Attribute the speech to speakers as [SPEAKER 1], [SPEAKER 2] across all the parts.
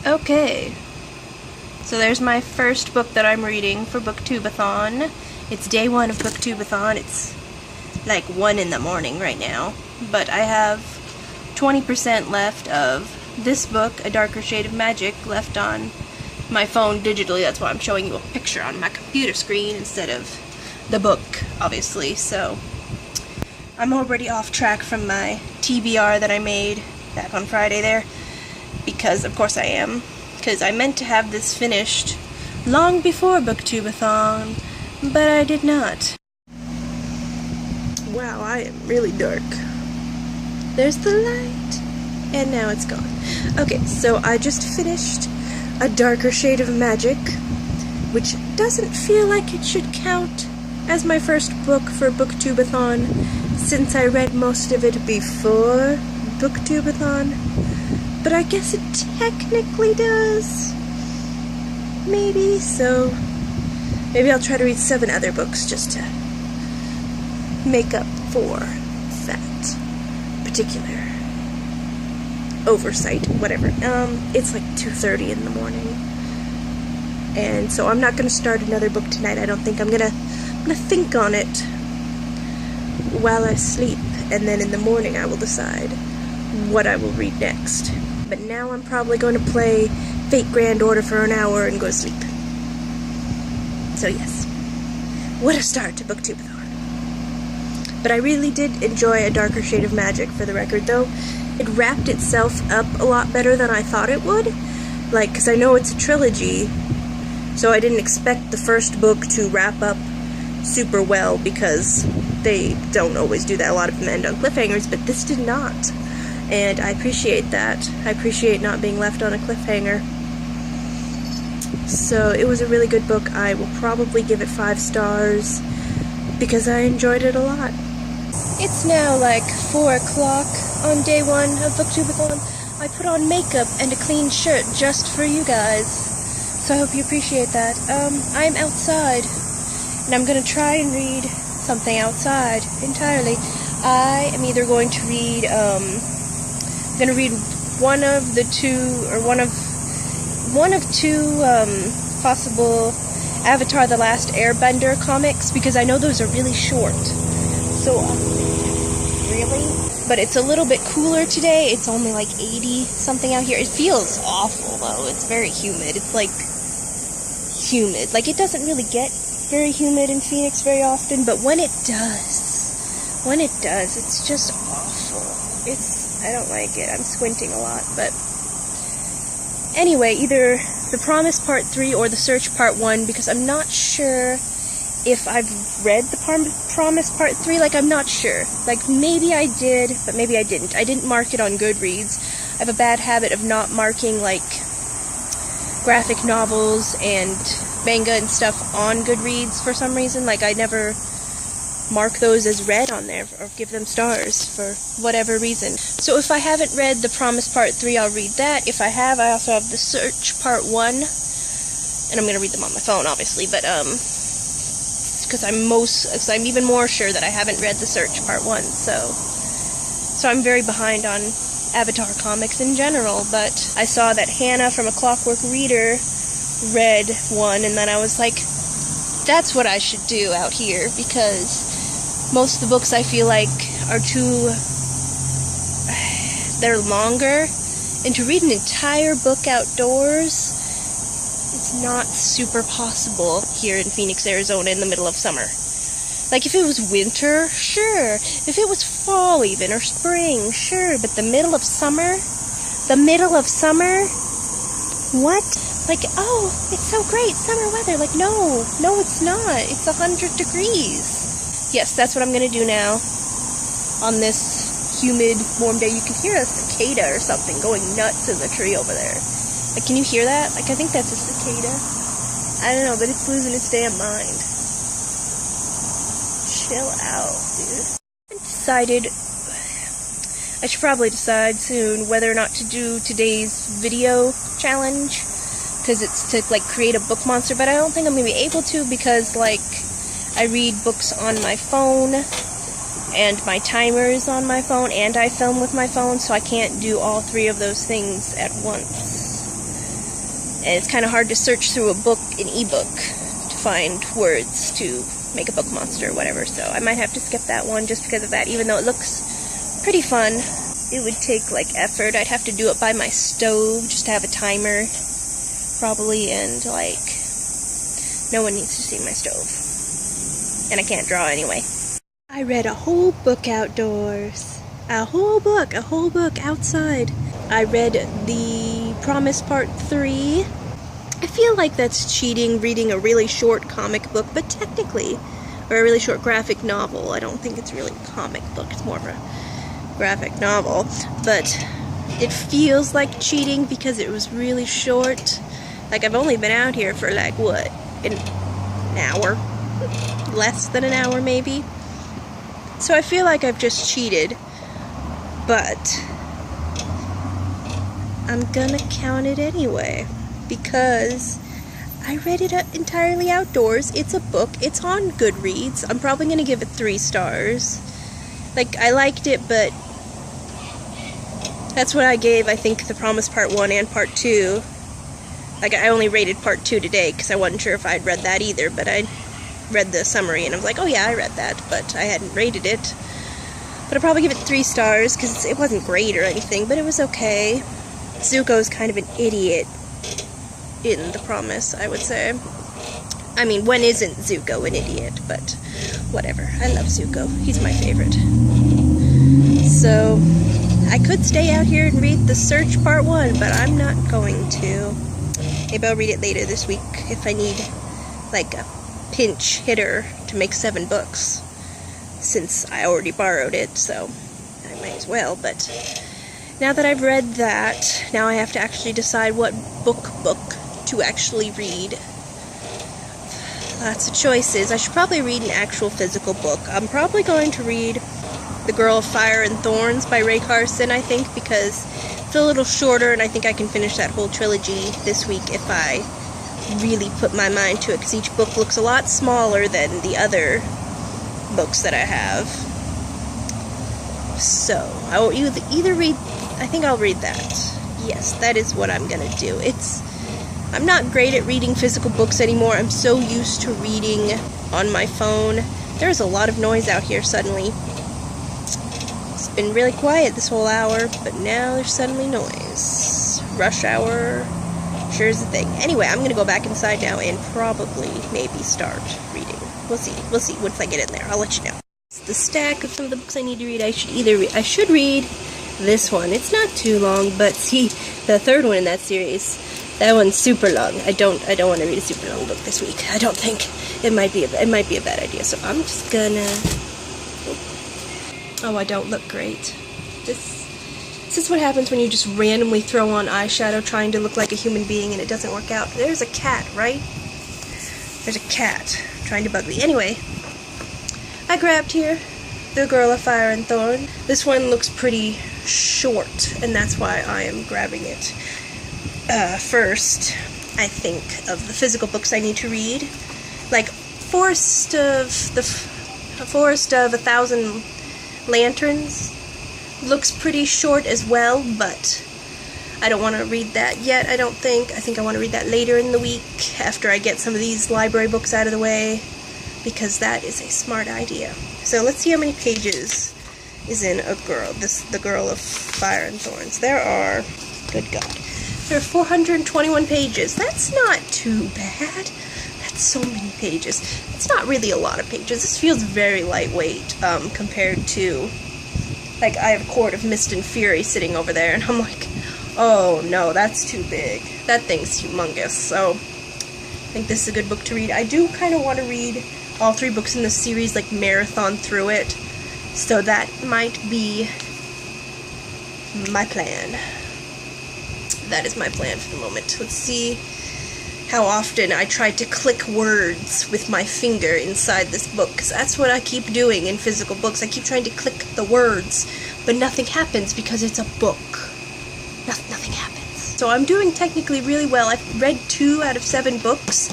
[SPEAKER 1] Okay, so there's my first book that I'm reading for Booktubeathon. It's day 1 of Booktubeathon. It's like 1 in the morning right now, but I have 20% left of this book, A Darker Shade of Magic, left on my phone digitally. That's why I'm showing you a picture on my computer screen instead of the book, obviously. So I'm already off track from my TBR that I made back on Friday there, because of course I am, because I meant to have this finished long before Booktubeathon, but I did not. Wow, I am really dark. There's the light, and now it's gone. Okay, so I just finished A Darker Shade of Magic, which doesn't feel like it should count as my first book for Booktubeathon, since I read most of it before Booktubeathon, but I guess it technically does. Maybe, so maybe I'll try to read 7 other books just to make up for that particular oversight, whatever. It's like 2:30 in the morning, and so I'm not going to start another book tonight. I don't think. I'm gonna think on it while I sleep, and then in the morning I will decide what I will read next. But now I'm probably going to play Fate Grand Order for an hour and go to sleep. So yes, what a start to Booktubeathon. But I really did enjoy A Darker Shade of Magic, for the record, though. It wrapped itself up a lot better than I thought it would. Like, because I know it's a trilogy, so I didn't expect the first book to wrap up super well, because they don't always do that. A lot of them end on cliffhangers, but this did not. And I appreciate that. I appreciate not being left on a cliffhanger. So it was a really good book. I will probably give it 5 stars, because I enjoyed it a lot. It's now like 4 o'clock on day 1 of Booktubeathon. I put on makeup and a clean shirt just for you guys, so I hope you appreciate that. I'm outside, and I'm gonna try and read something outside entirely. I am either going to read, one of two possible Avatar: The Last Airbender comics, because I know those are really short. So, really? But it's a little bit cooler today. It's only like 80 something out here. It feels awful though. It's very humid. It's like humid. Like, it doesn't really get very humid in Phoenix very often, but when it does, it's just awful. I don't like it. I'm squinting a lot, but anyway, either The Promise Part 3 or The Search Part 1, because I'm not sure if I've read The Promise Part 3. Like, I'm not sure. Like, maybe I did, but maybe I didn't. I didn't mark it on Goodreads. I have a bad habit of not marking, like, graphic novels and manga and stuff on Goodreads for some reason. Like, I never mark those as read on there or give them stars for whatever reason. So if I haven't read The Promise Part 3, I'll read that. If I have, I also have The Search Part 1, and I'm going to read them on my phone, obviously, but because I'm even more sure that I haven't read The Search Part 1, so I'm very behind on Avatar comics in general. But I saw that Hannah from A Clockwork Reader read one, and then I was like, that's what I should do out here, because most of the books I feel like are they're longer, and to read an entire book outdoors, it's not super possible here in Phoenix, Arizona in the middle of summer. Like, if it was winter, sure. If it was fall even, or spring, sure. But the middle of summer? What? Like, oh, it's so great, summer weather. Like, no, it's not. It's 100 degrees. Yes, that's what I'm going to do now on this humid, warm day. You can hear a cicada or something going nuts in the tree over there. Like, can you hear that? Like, I think that's a cicada. I don't know, but it's losing its damn mind. Chill out, dude. I decided I should probably decide soon whether or not to do today's video challenge, because it's to, like, create a book monster, but I don't think I'm going to be able to, because, like, I read books on my phone, and my timer is on my phone, and I film with my phone, so I can't do all 3 of those things at once. And it's kind of hard to search through a book, an ebook, to find words to make a book monster or whatever. So I might have to skip that one just because of that, even though it looks pretty fun. It would take like effort. I'd have to do it by my stove just to have a timer, probably, and like no one needs to see my stove. And I can't draw anyway. I read a whole book outdoors. A whole book outside. I read The Promise Part 3. I feel like that's cheating, reading a really short comic book, but technically, or a really short graphic novel. I don't think it's really a comic book, it's more of a graphic novel. But it feels like cheating because it was really short. Like, I've only been out here for like, what, an hour? Less than an hour, maybe? So I feel like I've just cheated, but I'm gonna count it anyway, because I read it entirely outdoors. It's a book. It's on Goodreads. I'm probably gonna give it 3 stars. Like, I liked it, but that's what I gave, I think, The Promise Part 1 and Part 2. Like, I only rated Part 2 today, because I wasn't sure if I'd read that either, but I read the summary and I was like, oh yeah, I read that, but I hadn't rated it. But I'll probably give it 3 stars because it wasn't great or anything, but it was okay. Zuko's kind of an idiot in The Promise, I would say. I mean, when isn't Zuko an idiot? But whatever. I love Zuko. He's my favorite. So I could stay out here and read The Search Part 1, but I'm not going to. Maybe I'll read it later this week if I need like a pinch hitter to make 7 books, since I already borrowed it, so I might as well. But now that I've read that, now I have to actually decide what book to actually read. Lots of choices. I should probably read an actual physical book. I'm probably going to read The Girl of Fire and Thorns by Ray Carson, I think, because it's a little shorter and I think I can finish that whole trilogy this week if I really put my mind to it, because each book looks a lot smaller than the other books that I have. So I will either read, I think I'll read that. Yes, that is what I'm gonna do. I'm not great at reading physical books anymore. I'm so used to reading on my phone. There's a lot of noise out here suddenly. It's been really quiet this whole hour, but now there's suddenly noise. Rush hour sure is a thing. Anyway, I'm gonna go back inside now and probably maybe start reading. We'll see once I get in there. I'll let you know. It's the stack of some of the books I need to read. I should read this one. It's not too long, but see, the 3rd one in that series, that one's super long. I don't want to read a super long book this week. I don't think it might be a bad idea. So I'm just gonna. Oh, I don't look great. This is what happens when you just randomly throw on eyeshadow trying to look like a human being and it doesn't work out. There's a cat, right? There's a cat trying to bug me. Anyway, I grabbed here The Girl of Fire and Thorn. This one looks pretty short, and that's why I am grabbing it. First, I think of the physical books I need to read. Like Forest of a Thousand Lanterns looks pretty short as well, but I don't want to read that yet, I don't think. I think I want to read that later in the week, after I get some of these library books out of the way, because that is a smart idea. So let's see how many pages is in The Girl of Fire and Thorns. There are, good God, there are 421 pages. That's not too bad. That's so many pages. It's not really a lot of pages. This feels very lightweight compared to, like, I have a Court of Mist and Fury sitting over there, and I'm like, oh no, that's too big. That thing's humongous. So I think this is a good book to read. I do kind of want to read all 3 books in this series, like marathon through it. So that might be my plan. That is my plan for the moment. Let's see how often I tried to click words with my finger inside this book, because that's what I keep doing in physical books. I keep trying to click the words, but nothing happens because it's a book. Nothing happens. So I'm doing technically really well. I've read 2 out of 7 books,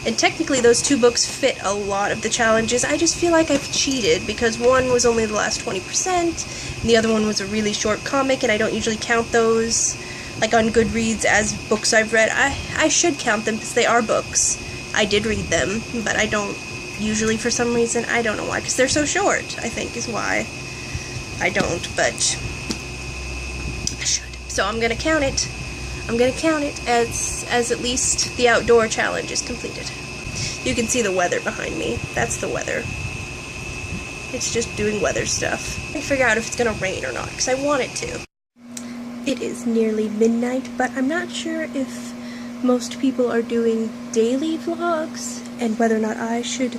[SPEAKER 1] and technically those 2 books fit a lot of the challenges. I just feel like I've cheated, because one was only the last 20%, and the other one was a really short comic, and I don't usually count those. like on Goodreads as books I've read. I should count them because they are books. I did read them, but I don't usually for some reason. I don't know why, because they're so short, I think is why I don't, but I should. So I'm gonna count it. I'm gonna count it as at least the outdoor challenge is completed. You can see the weather behind me. That's the weather. It's just doing weather stuff. I figure out if it's gonna rain or not, because I want it to. It is nearly midnight, but I'm not sure if most people are doing daily vlogs, and whether or not I should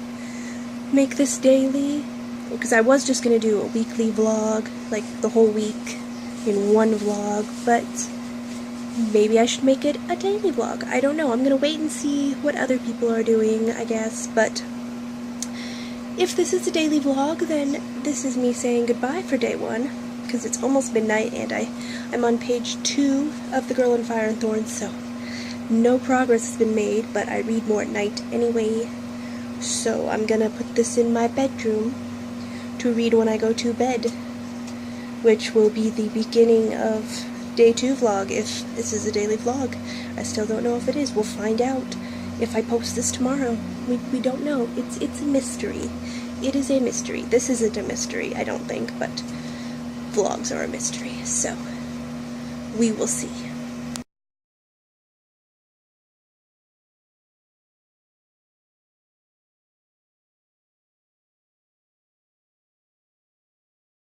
[SPEAKER 1] make this daily, because I was just gonna do a weekly vlog, like the whole week in one vlog, but maybe I should make it a daily vlog. I don't know. I'm gonna wait and see what other people are doing, I guess, but if this is a daily vlog, then this is me saying goodbye for day one, because it's almost midnight and I'm on page 2 of The Girl in Fire and Thorns, so no progress has been made, but I read more at night anyway, so I'm gonna put this in my bedroom to read when I go to bed, which will be the beginning of day 2 vlog, if this is a daily vlog. I still don't know if it is. We'll find out if I post this tomorrow. We don't know. It's a mystery. It is a mystery. This isn't a mystery, I don't think, but vlogs are a mystery, so we will see.